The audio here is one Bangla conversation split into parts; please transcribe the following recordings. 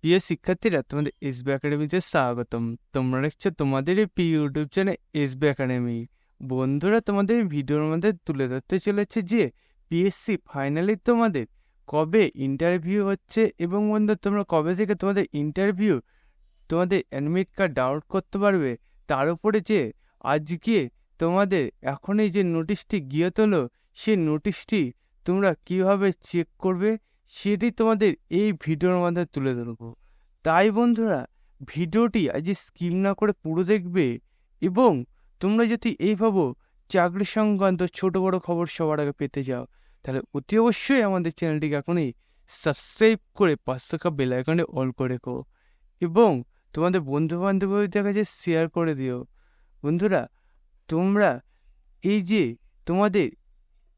প্রিয় শিক্ষার্থীরা, তোমাদের এসবি একাডেমিতে স্বাগতম। তোমরা দেখছো তোমাদেরই প্রিয় ইউটিউব চ্যানেল এসবি একাডেমি। বন্ধুরা, তোমাদের ভিডিওর মধ্যে তুলে ধরতে চলেছে যে পিএসসি ফাইনালি তোমাদের কবে ইন্টারভিউ হচ্ছে এবং বন্ধু তোমরা কবে থেকে তোমাদের ইন্টারভিউ তোমাদের অ্যাডমিট কার্ড ডাউনলোড করতে পারবে। তার উপরে যে আজকে তোমাদের এখনই যে নোটিশটি গিয়ে তোলো, সেই নোটিশটি তোমরা কিভাবে চেক করবে সেটি তোমাদের এই ভিডিওর মধ্যে তুলে ধরবো। তাই বন্ধুরা, ভিডিওটি আজ স্কিপ না করে পুরো দেখবে এবং তোমরা যদি এইভাবে চাকরি সংক্রান্ত ছোট বড় খবর সবার আগে পেতে চাও, তাহলে অতি অবশ্যই আমাদের চ্যানেলটিকে এখনই সাবস্ক্রাইব করে পাশে থাকা বেল আইকনে অল করে রেখো এবং তোমাদের বন্ধু বান্ধবদের কাছে শেয়ার করে দিও। বন্ধুরা, তোমরা এই যে তোমাদের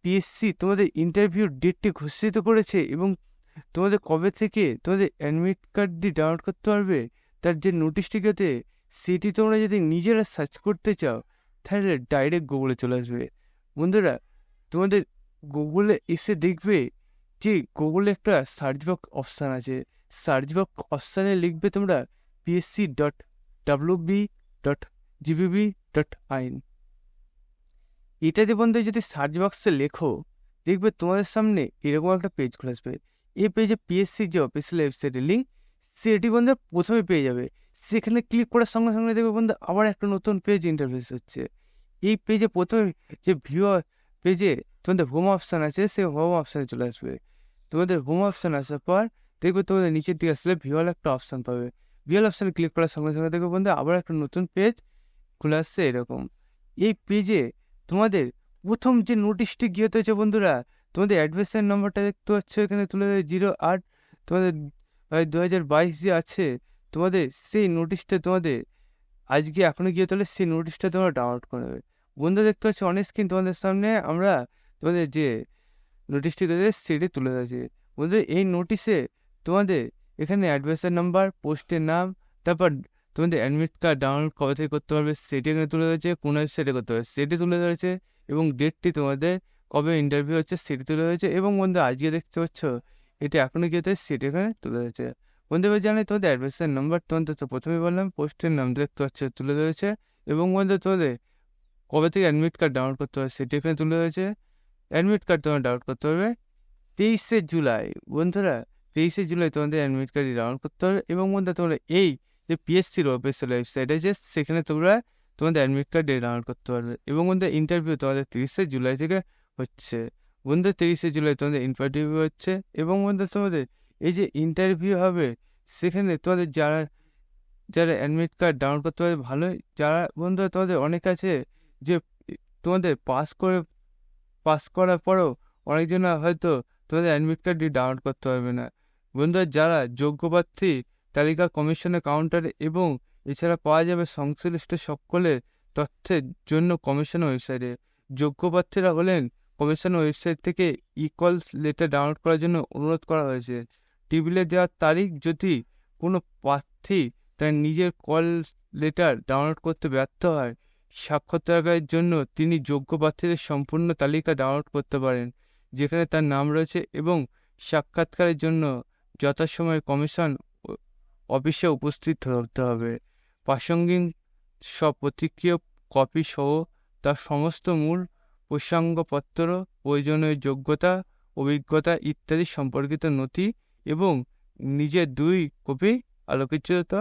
পিএসসি তোমাদের ইন্টারভিউ ডেটটি ঘোষিত করেছে এবং তোমাদের কবে থেকে তোমাদের অ্যাডমিট কার্ডটি ডাউনলোড করতে পারবে তার যে নোটিশটিতে, সেটি তোমরা যদি নিজেরা সার্চ করতে চাও তাহলে ডাইরেক্ট গুগলে চলে আসবে। বন্ধুরা, তোমাদের গুগলে এসে দেখবে যে গুগলে একটা সার্চ বক্স অপশান আছে। সার্চ বক্স অপশানে লিখবে তোমরা psc.wb.gbb.in। এটাতে বন্ধু যদি সার্চ বক্সে লেখো, দেখবে তোমাদের সামনে এরকম একটা পেজ খুলে আসবে। এই পেজে পিএসসি যে অফিসিয়াল ওয়েবসাইটের লিঙ্ক, সেটি বন্ধু প্রথমে পেয়ে যাবে। সেখানে ক্লিক করার সঙ্গে সঙ্গে দেখবে বন্ধু আবার একটা নতুন পেজ ইন্টারফেস হচ্ছে। এই পেজে প্রথমে যে ভিউ পেজে তোমাদের হোম অপশান আছে, সেই হোম অপশানে চলে আসবে। তোমাদের হোম অপশান আসার পর দেখবে তোমাদের নিচের দিকে আসলে ভিউয়াল একটা অপশান পাবে। ভিউয়াল অপশানে ক্লিক করার সঙ্গে সঙ্গে দেখবে বন্ধু আবার একটা নতুন পেজ খুলে আসছে এরকম। এই পেজে তোমাদের প্রথম যে নোটিশটি গিয়ে হয়েছে বন্ধুরা, তোমাদের অ্যাডমিশন নম্বরটা দেখতে পাচ্ছ এখানে তুলে 08 তোমাদের 2022 যে আছে, তোমাদের সেই নোটিশটা তোমাদের আজকে এখনো গিয়ে তোলে, সেই নোটিশটা তোমরা ডাউনলোড করে নেবে। বন্ধু, দেখতে পাচ্ছ অনেক স্ক্রিন তোমাদের সামনে আমরা তোমাদের যে নোটিশটি দেবে সেটি তুলে ধরেছি। বন্ধু, এই নোটিশে তোমাদের এখানে অ্যাডমিশন নাম্বার, পোস্টের নাম, তারপর তোমাদের অ্যাডমিট কার্ড ডাউনলোড কবে থেকে করতে পারবে সেটি এখানে তুলে ধরেছে, কোন ওয়েবসাইটে করতে হবে সেটি তুলে ধরেছে এবং ডেটটি তোমাদের কবে ইন্টারভিউ হচ্ছে সেটি তুলে ধরেছে। এবং বন্ধু আজকে দেখতে পাচ্ছ এটি এখনও গিয়ে সেটি এখানে তুলে ধরেছে। বন্ধু, এবার জানে তোমাদের অ্যাডমিশন নাম্বার তোমাদের তো প্রথমেই বললাম, পোস্টের নাম দেখতে পাচ্ছ তুলে ধরেছে এবং বন্ধু তোমাদের কবে থেকে অ্যাডমিট কার্ড ডাউনলোড করতে হবে সেটি এখানে তুলে ধরেছে। অ্যাডমিট কার্ড তোমরা ডাউনলোড করতে পারবে 23শে জুলাই। বন্ধুরা, 23শে জুলাই তোমাদের অ্যাডমিট কার্ড ডাউনলোড করতে হবে এবং বন্ধু তোমরা এই যে পিএসসির অফিসিয়াল ওয়েবসাইট আছে সেখানে তোমরা তোমাদের অ্যাডমিট কার্ড ডাউনলোড করতে পারবে। এবং বন্ধু ইন্টারভিউ তোমাদের 30শে জুলাই থেকে হচ্ছে। বন্ধু 30শে জুলাই তোমাদের ইন্টারভিউ হচ্ছে এবং বন্ধু তোমাদের এই যে ইন্টারভিউ হবে সেখানে তোমাদের যারা যারা অ্যাডমিট কার্ড ডাউনলোড করতে পারবে ভালোই। যারা বন্ধু তোমাদের অনেক আছে যে তোমাদের পাস করার পরেও অনেকজন হয়তো তোমাদের অ্যাডমিট কার্ডটি ডাউনলোড করতে পারবে না। বন্ধুরা, যারা যোগ্য প্রার্থী তালিকা কমিশনের কাউন্টারে এবং এছাড়া পাওয়া যাবে সংশ্লিষ্ট সকলের তথ্যের জন্য কমিশনের ওয়েবসাইটে। যোগ্য প্রার্থীরা হলেন কমিশনের ওয়েবসাইট থেকে ইকলস লেটার ডাউনলোড করার জন্য অনুরোধ করা হয়েছে। টেবিলে দেওয়ার তারিখ যদি কোনো প্রার্থী তার নিজের কল লেটার ডাউনলোড করতে ব্যর্থ হয়, সাক্ষাৎকারের জন্য তিনি যোগ্য প্রার্থীদের সম্পূর্ণ তালিকা ডাউনলোড করতে পারেন যেখানে তার নাম রয়েছে এবং সাক্ষাৎকারের জন্য যথাসময়ে কমিশন অফিসে উপস্থিত হতে হবে। প্রাসঙ্গিক সব প্রতিক্রিয়া কপি সহ তার সমস্ত মূল প্রসঙ্গপত্র, প্রয়োজনীয় যোগ্যতা, অভিজ্ঞতা ইত্যাদি সম্পর্কিত নথি এবং নিজের 2 কপি আলোকচিত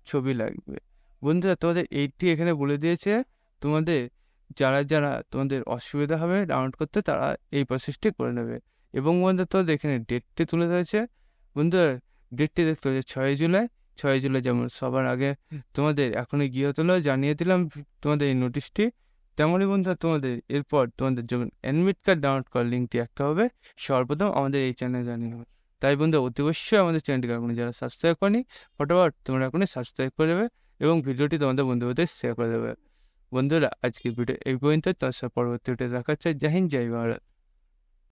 ছবি লাগবে। বন্ধুরা, তোমাদের এইটি এখানে বলে দিয়েছে। তোমাদের যারা তোমাদের অসুবিধা হবে ডাউনলোড করতে তারা এই প্রসেসটি করে নেবে। এবং বন্ধু তোমাদের এখানে ডেটটি তুলে ধরেছে। বন্ধুরা, ডেটটি দেখতে হচ্ছে 6 জুলাই। 6 জুলাই যেমন সবার আগে তোমাদের এখনই গিয়ে হলো জানিয়ে দিলাম তোমাদের এই নোটিশটি, তেমনই বন্ধুরা তোমাদের এরপর তোমাদের যখন অ্যাডমিট কার্ড ডাউনলোড করার লিঙ্কটি একটা হবে সর্বপ্রথম আমাদের এই চ্যানেলে জানিয়ে হবে। তাই বন্ধু অতি অবশ্যই আমাদের চ্যানেলটিকে এখনই যারা সাবস্ক্রাইব করেনি ফটোফট তোমরা এখনই সাবস্ক্রাইব করে দেবে এবং ভিডিওটি তোমাদের বন্ধুদের শেয়ার করে দেবে। বন্ধুরা, আজকের ভিডিও এই পর্যন্ত, তার সাথে পরবর্তী ভিডিও দেখা হচ্ছে। জয় হিন্দ, জয় ভারত।